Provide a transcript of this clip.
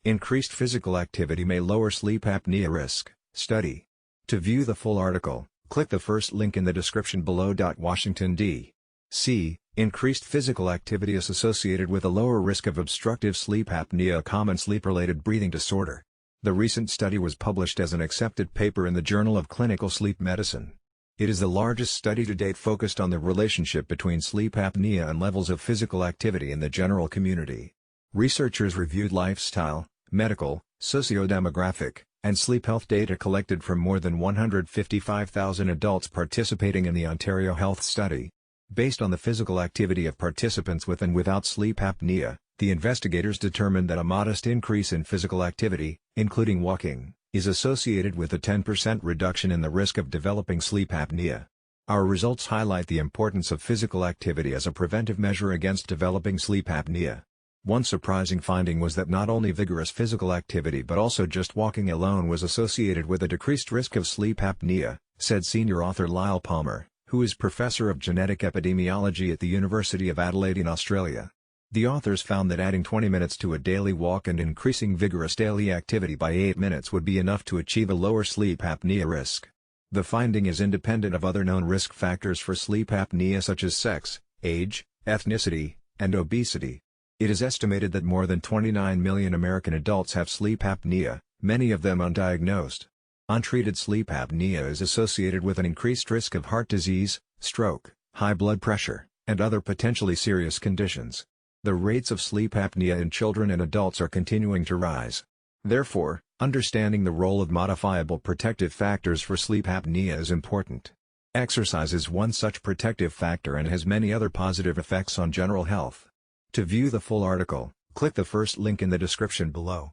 Increased physical activity may lower sleep apnea risk, study. To view the full article, click the first link in the description below. Washington, D.C. Increased physical activity is associated with a lower risk of obstructive sleep apnea, a common sleep-related breathing disorder. The recent study was published as an accepted paper in the Journal of Clinical Sleep Medicine. It is the largest study to date focused on the relationship between sleep apnea and levels of physical activity in the general community. Researchers reviewed lifestyle, medical, socio-demographic, and sleep health data collected from more than 155,000 adults participating in the Ontario Health Study. Based on the physical activity of participants with and without sleep apnea, the investigators determined that a modest increase in physical activity, including walking, is associated with a 10% reduction in the risk of developing sleep apnea. Our results highlight the importance of physical activity as a preventive measure against developing sleep apnea. One surprising finding was that not only vigorous physical activity but also just walking alone was associated with a decreased risk of sleep apnea, said senior author Lyle Palmer, who is professor of genetic epidemiology at the University of Adelaidein Australia. The authors found that adding 20 minutes to a daily walk and increasing vigorous daily activity by 8 minutes would be enough to achieve a lower sleep apnea risk. The finding is independent of other known risk factors for sleep apnea such as sex, age, ethnicity, and obesity. It is estimated that more than 29 million American adults have sleep apnea, many of them undiagnosed. Untreated sleep apnea is associated with an increased risk of heart disease, stroke, high blood pressure, and other potentially serious conditions. The rates of sleep apnea in children and adults are continuing to rise. Therefore, understanding the role of modifiable protective factors for sleep apnea is important. Exercise is one such protective factor and has many other positive effects on general health. To view the full article, click the first link in the description below.